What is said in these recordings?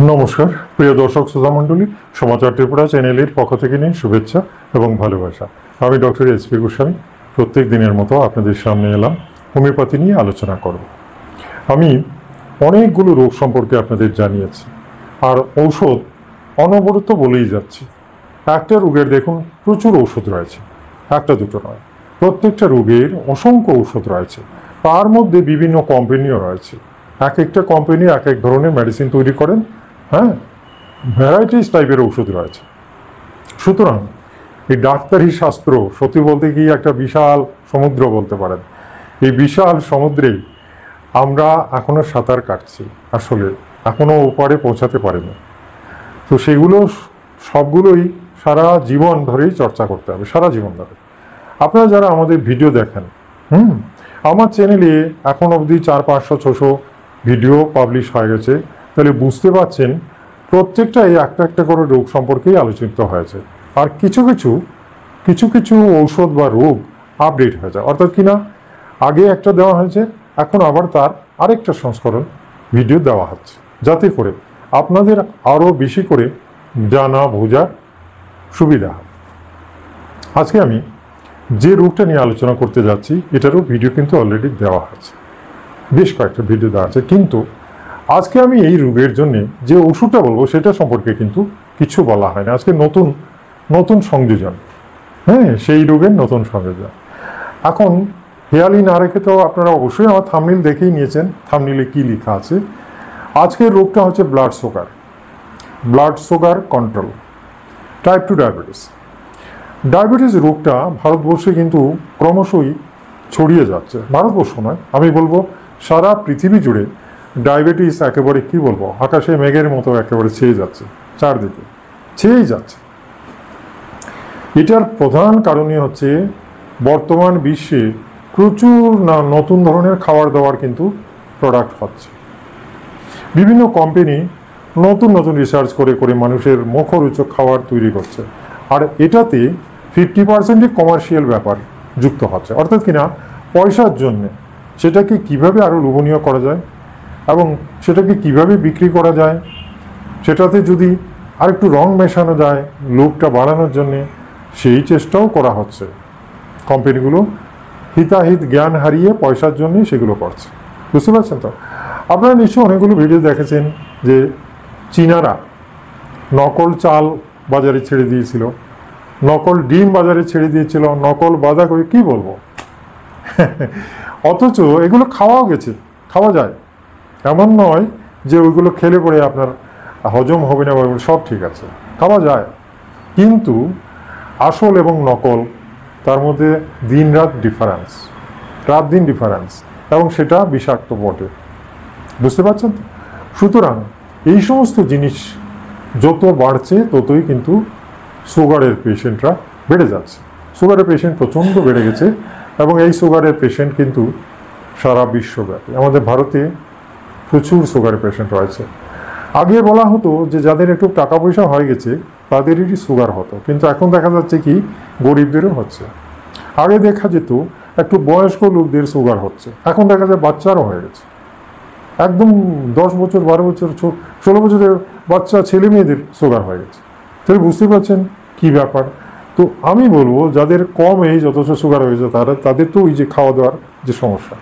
নমস্কার প্রিয় দর্শক শ্রোতা মণ্ডলী, সমাচার ত্রিপুরা চ্যানেলের পক্ষ থেকে নিয়ে শুভেচ্ছা এবং ভালোবাসা। আমি ডক্টর এস.পি. গোস্বামী প্রত্যেক দিনের মতো আপনাদের সামনে এলাম হোমিওপ্যাথি নিয়ে আলোচনা করব। আমি অনেকগুলো রোগ সম্পর্কে আপনাদের জানিয়েছি, আর ঔষধ অনবরত বলেই যাচ্ছি। একটা রোগের দেখুন প্রচুর ঔষধ রয়েছে, একটা দুটো নয়, প্রত্যেকটা রোগের অসংখ্য ঔষধ রয়েছে। তার মধ্যে বিভিন্ন কোম্পানিও রয়েছে, এক একটা কোম্পানি এক এক ধরনের মেডিসিন তৈরি করেন। হ্যাঁ, ভ্যারাইটিস টাইপের ওষুধ রয়েছে। সুতরাং এই ডাক্তারি শাস্ত্র সত্যি বলতে কি একটা বিশাল সমুদ্র বলতে পারেন। এই বিশাল সমুদ্রে আমরা এখনো সাঁতার কাটছি, আসলে এখনো ওপারে পৌঁছাতে পারিনি। তো সেগুলো সবগুলোই সারা জীবন ধরেই চর্চা করতে হবে, সারা জীবন ধরে। আপনারা যারা আমাদের ভিডিও দেখেন, আমার চ্যানেলে এখন অবধি 400-500-600 ভিডিও পাবলিশ হয়ে গেছে, তাহলে বুঝতে পারছেন প্রত্যেকটা এই একটা একটা করে রোগ সম্পর্কেই আলোচিত হয়েছে। আর কিছু কিছু ঔষধ বা রোগ আপডেট হয়ে যায়, অর্থাৎ কিনা আগে একটা দেওয়া হয়েছে, এখন আবার তার আরেকটা সংস্করণ ভিডিও দেওয়া হচ্ছে, যাতে করে আপনাদের আরও বেশি করে জানা বোঝার সুবিধা হয়। আজকে আমি যে রোগটা নিয়ে আলোচনা করতে যাচ্ছি এটারও ভিডিও কিন্তু অলরেডি দেওয়া আছে, বেশ কয়েকটা ভিডিও দেওয়া আছে, কিন্তু আজকে আমি এই রোগের জন্য যে ওষুধটা বলবো সেটা সম্পর্কে কিন্তু কিছু বলা হয় না। আজকে নতুন সংযোজন, সেই রোগের নতুন সংযোজন। এখন হেয়ালি না রেখে তো আপনারা অবশ্যই আমার থাম্বনেইল দেখেই নিয়েছেন, থাম্বনেইলে কি লেখা আছে। আজকের রোগটা হচ্ছে blood sugar control, type 2 diabetes. Diabetes রোগটা ভারতবর্ষে কিন্তু ক্রমশই ছড়িয়ে যাচ্ছে। ভারতবর্ষ নয়, আমি বলবো সারা পৃথিবী জুড়ে ডায়াবেটিস একেবারে কি বলবো, আকাশে মেঘের মতো একেবারে ছেয়ে যাচ্ছে, চারদিকে ছেয়েই যাচ্ছে। এটার প্রধান কারণই হচ্ছে বর্তমান বিশ্বে প্রচুর নতুন ধরনের খাবার দাবার কিন্তু প্রোডাক্ট হচ্ছে। বিভিন্ন কোম্পানি নতুন রিসার্চ করে মানুষের মুখরোচক খাবার তৈরি করছে, আর এটাতে 50% কমার্শিয়াল ব্যাপার যুক্ত হচ্ছে, অর্থাৎ কিনা পয়সার জন্যে সেটাকে কিভাবে আরও লোভনীয় করা যায় এবং সেটাকে কিভাবে বিক্রি করা যায়, সেটাতে যদি আরেকটু রং মেশানো যায় লোভটা বাড়ানোর জন্যে, সেই চেষ্টাও করা হচ্ছে। কোম্পানিগুলো হিতাহিত জ্ঞান হারিয়ে পয়সার জন্যই সেগুলো করছে, বুঝতে পারছেন তো? আপনারা নিশ্চয়ই অনেকগুলো ভিডিও দেখেছেন যে চীনারা নকল চাল বাজারে ছেড়ে দিয়েছিল, নকল ডিম বাজারে ছেড়ে দিয়েছিল, নকল বাঁধাকপি, কি বলবো অথচ এগুলো খাওয়া যায়। এমন নয় যে ওইগুলো খেলে পরে আপনার হজম হবে না, সব ঠিক আছে, খাওয়া যায়। কিন্তু আসল এবং নকল তার মধ্যে রাত দিন ডিফারেন্স, এবং সেটা বিষাক্ত বটে, বুঝতে পারছেন তো? সুতরাং এই সমস্ত জিনিস যত বাড়ছে ততই কিন্তু সুগারের পেশেন্টরা বেড়ে যাচ্ছে। সুগারের পেশেন্ট প্রচণ্ড বেড়ে গেছে, এবং এই সুগারের পেশেন্ট কিন্তু সারা বিশ্বব্যাপী। আমাদের ভারতে প্রচুর সুগারের পেশেন্ট রয়েছে। আগে বলা হতো যে যাদের একটু টাকা পয়সা হয়ে গেছে তাদেরই সুগার হতো, কিন্তু এখন দেখা যাচ্ছে কি গরিবদেরও হচ্ছে। আগে দেখা যেত একটু বয়স্ক লোকদের সুগার হচ্ছে, এখন দেখা যায় বাচ্চারও হয়ে গেছে, একদম 10 বছর 12 বছর 16 বছরের বাচ্চা ছেলে মেয়েদের সুগার হয়ে গেছে। তাহলে বুঝতে পারছেন কি ব্যাপার। তো আমি বলবো যাদের কম এজ অথচ সুগার হয়েছে তাদের তো ওই যে খাওয়া দাওয়ার যে সমস্যা,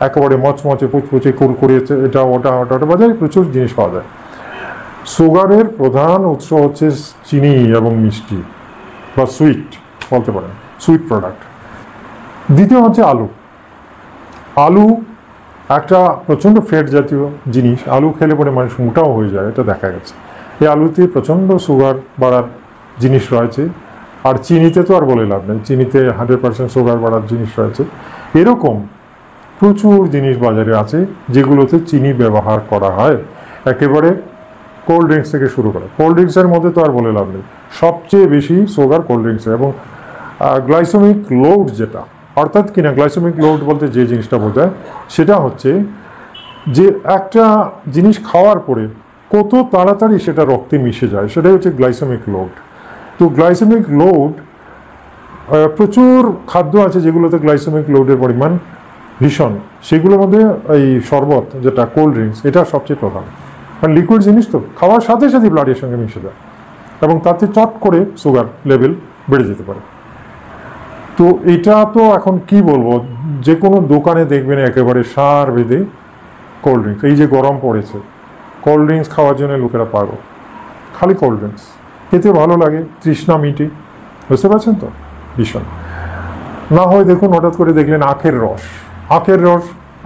একেবারে মচমচে পুচপুচে কুরকুরেছে, এটা ওটা বাজারে প্রচুর জিনিস পাওয়া যায়। সুগারের প্রধান উৎস হচ্ছে চিনি এবং মিষ্টি বা সুইট বলতে পারেন, সুইট প্রোডাক্ট। দ্বিতীয় হচ্ছে আলু একটা প্রচণ্ড ফ্যাট জাতীয় জিনিস। আলু খেলে পরে মানুষ মোটাও হয়ে যায়, এটা দেখা গেছে। এই আলুতে প্রচণ্ড সুগার বাড়ার জিনিস রয়েছে, আর চিনিতে তো আর বলে লাভ নেই, চিনিতে 100% সুগার বাড়ার জিনিস রয়েছে। এরকম প্রচুর জিনিস বাজারে আছে যেগুলোতে চিনি ব্যবহার করা হয়, একেবারে কোল্ড ড্রিঙ্কস থেকে শুরু করে। কোল্ড ড্রিঙ্কসের মধ্যে তো আর বলে লাভ নেই, সবচেয়ে বেশি সুগার কোল্ড ড্রিঙ্কসে। এবং গ্লাইসেমিক লোড যেটা, অর্থাৎ কিনা গ্লাইসেমিক লোড বলতে যে জিনিসটা বোঝায় সেটা হচ্ছে যে একটা জিনিস খাওয়ার পরে কত তাড়াতাড়ি সেটা রক্তে মিশে যায়, সেটাই হচ্ছে গ্লাইসেমিক লোড। তো গ্লাইসেমিক লোড, প্রচুর খাদ্য আছে যেগুলোতে গ্লাইসেমিক লোডের পরিমাণ ভীষণ, সেগুলোর মধ্যে এই শরবত যেটা কোল্ড ড্রিঙ্কস, এটা সবচেয়ে প্রধান। আর লিকুইড জিনিস তো খাওয়ার সাথে সাথে ব্লাডের সঙ্গে মিশে যায় এবং তাতে চট করে সুগার লেভেল বেড়ে যেতে পারে। তো এটা তো এখন কি বলবো, যে কোনো দোকানে দেখবেন একেবারে সার বেঁধে কোল্ড ড্রিঙ্কস। এই যে গরম পড়েছে, কোল্ড ড্রিঙ্কস খাওয়ার জন্য লোকেরা পাগল, খালি কোল্ড ড্রিঙ্কস খেতে ভালো লাগে, তৃষ্ণা মিটে, বুঝতে পারছেন তো? ভীষণ না হয় দেখুন হঠাৎ করে দেখলেন আখের রস,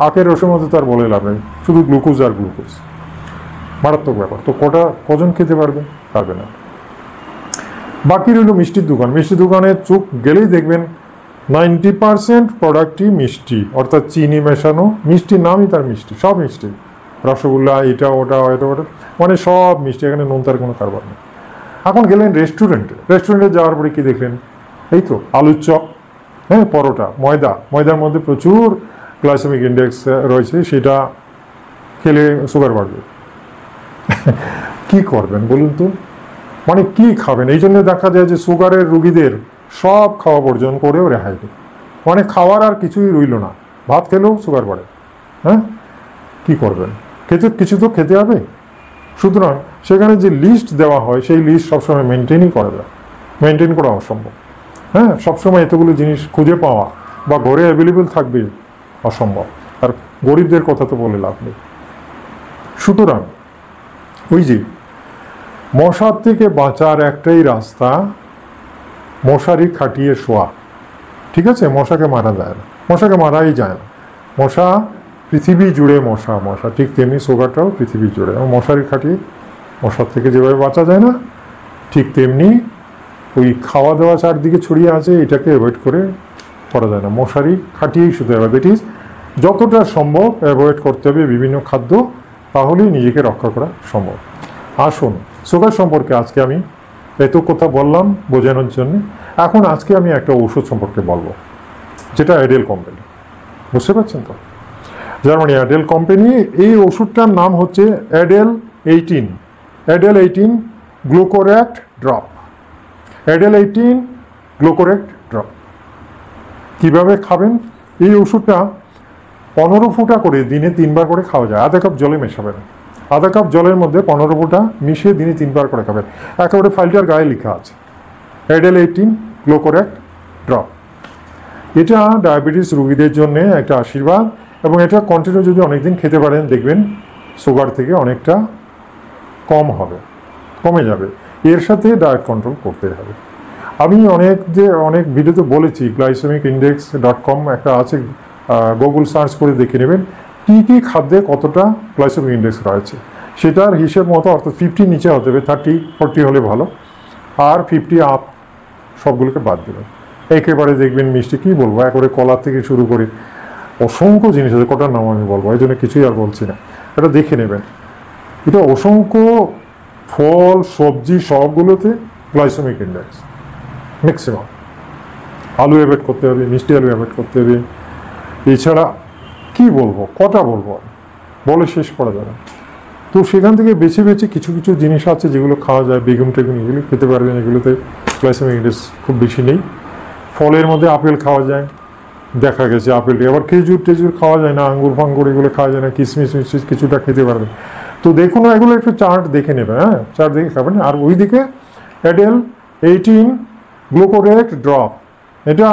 আখের রসের মধ্যে তার বলে লাভ নেই, শুধু গ্লুকোজ আর গ্লুকোজ, মারাত্মক ব্যাপার। তো কজন খেতে পারবে না। বাকি রইল মিষ্টির দোকান। মিষ্টির দোকানে চোখ গেলেই দেখবেন 90% প্রোডাক্টই মিষ্টি, অর্থাৎ চিনি মেশানো। মিষ্টির নামই তার মিষ্টি, সব মিষ্টি, রসগোল্লা এটা ওটা মানে সব মিষ্টি, এখানে নুন তার কোনো কারবার নেই। এখন গেলেন রেস্টুরেন্টে যাওয়ার পরে কি দেখলেন, এই তো আলুর চপ, হ্যাঁ, পরোটা, ময়দার মধ্যে প্রচুর গ্লাইসেমিক ইন্ডেক্স রয়েছে, সেটা খেলে সুগার বাড়বে। কি করবেন বলুন তো, মানে কি খাবেন? এই জন্য দেখা যায় যে সুগারের রুগীদের সব খাওয়া বর্জন করেও রেহাই নেই, মানে খাওয়ার আর কিছুই রইল না, ভাত খেলেও সুগার বাড়ে। হ্যাঁ, কি করবেন? কিছু তো খেতে হবে। সুতরাং সেখানে যে লিস্ট দেওয়া হয় সেই লিস্ট সবসময় মেনটেন করা অসম্ভব। হ্যাঁ, সবসময় এতগুলো জিনিস খুঁজে পাওয়া বা ঘরে অ্যাভেলেবেল থাকবে অসম্ভব, আর গরিবদের কথা তো বলে লাভ নেই। সুতরাং ওই যে মশার থেকে বাঁচার একটাই রাস্তা, মশারি খাটিয়ে শোয়া। ঠিক আছে, মশাকে মারা যায় না, মশাকে মারাই যায় না। মশা পৃথিবী জুড়ে মশা, ঠিক তেমনি সুগারটাও পৃথিবী জুড়ে। মশারি খাটিয়ে মশার থেকে যেভাবে বাঁচা যায় না, ঠিক তেমনি ওই খাওয়া দাওয়া চারদিকে ছড়িয়ে আছে, এটাকে অ্যাভয়েড করা যায় না। মশারি খাটিয়েই শুতে হবে। দ্যাট ইজ যতটা সম্ভব অ্যাভয়েড করতে হবে বিভিন্ন খাদ্য, তাহলেই নিজেকে রক্ষা করা সম্ভব। আসুন, সুগার সম্পর্কে আজকে আমি এত কথা বললাম বোঝানোর জন্য। এখন আজকে আমি একটা ওষুধ সম্পর্কে বলবো, যেটা অ্যাডেল কোম্পানি, বুঝতে পারছেন তো? Germany Adel company. এই ওষুধটার নাম হচ্ছে Adel 18 glucorect drop. Adel 18 glucorect drop. কীভাবে খাবেন? এই ওষুধটা 15 ফোঁটা করে দিনে 3 বার করে খাওয়া যায়। আধা কাপ জলে মেশাবেন, আধা কাপ জলের মধ্যে 15 ফোঁটা মিশিয়ে দিনে 3 বার করে খাবেন। একেবারে ফাইলটার গায়ে লেখা আছে অ্যাডেল 18 গ্লুকোরেক্ট ড্রপ। এটা ডায়াবেটিস রোগীদের জন্য একটা আশীর্বাদ, এবং এটা কন্টিনিউ যদি অনেকদিন খেতে পারেন দেখবেন সুগার থেকে অনেকটা কমে যাবে। এর সাথে ডায়েট কন্ট্রোল করতে হবে। আমি অনেক ভিডিওতে বলেছি, glycemicindex.com একটা আছে, গুগল সার্চ করে দেখে নেবেন কী খাদ্যে কতটা গ্লাইসেমিক ইন্ডেক্স রয়েছে। সেটার হিসেব মতো, অর্থাৎ 50 নিচে হতে হবে, 30-40 হলে ভালো, আর 50 আপ সবগুলোকে বাদ দেবেন। একেবারে দেখবেন মিষ্টি, কী বলবো, একেবারে কলা থেকে শুরু করে অসংখ্য জিনিস আছে, কটার নাম আমি বলবো, এই জন্য কিছুই আর বলছি না, এটা দেখে নেবেন। এটা অসংখ্য ফল সবজি সবগুলোতে গ্লাইসেমিক ইন্ডেক্স ম্যাক্সিমাম। আলু অ্যাভয়েড করতে হবে, মিষ্টি আলু অ্যাভয়েড করতে হবে। এছাড়া কি বলবো, কটা বলবো, বলে শেষ করা যাবে। তো সেখান থেকে বেছে কিছু জিনিস আছে যেগুলো খাওয়া যায়, বেগুন টেগুন এগুলো খেতে পারবেন, এগুলোতে গ্লাইসেমিক ইন্ডেক্স খুব বেশি নেই। ফলের মধ্যে আপেল খাওয়া যায়, দেখা গেছে আপেলটি। আবার খেজুর খাওয়া যায় না, আঙ্গুর ফাঙ্গুর এগুলো খাওয়া যায় না, কিশমিশ কিছুটা খেতে পারবেন। তো দেখুন এগুলো একটু চার্ট দেখে নেবেন, হ্যাঁ, চার্ট দেখে খাবেন। আর ওইদিকে অ্যাডেল 18 গ্লুকোরেক্ট ড্রপ, এটা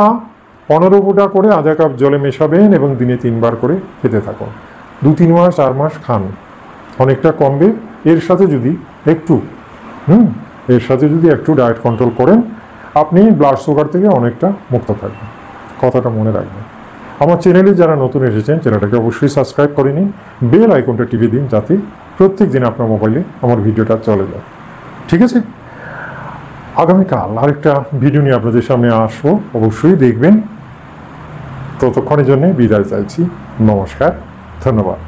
15 ফোঁটা করে আধা কাপ জলে মেশাবেন এবং দিনে 3 বার করে খেতে থাকুন। 2-3 মাস 4 মাস খান, অনেকটা কমবে। এর সাথে যদি একটু ডায়েট কন্ট্রোল করেন, আপনি ব্লাড সুগার থেকে অনেকটা মুক্ত থাকবেন। কথাটা মনে রাখবেন। আমার চ্যানেলে যারা নতুন এসেছেন, চ্যানেলটাকে অবশ্যই সাবস্ক্রাইব করে নিন, বেল আইকনটা টিপে দিন, যাতে প্রত্যেক দিন আপনার মোবাইলে আমার ভিডিওটা চলে যায়। ঠিক আছে, আগামীকাল আরেকটা ভিডিও নিয়ে আপনাদের সামনে আসবো, অবশ্যই দেখবেন। ততক্ষণের জন্য বিদায় চাইছি। নমস্কার, ধন্যবাদ।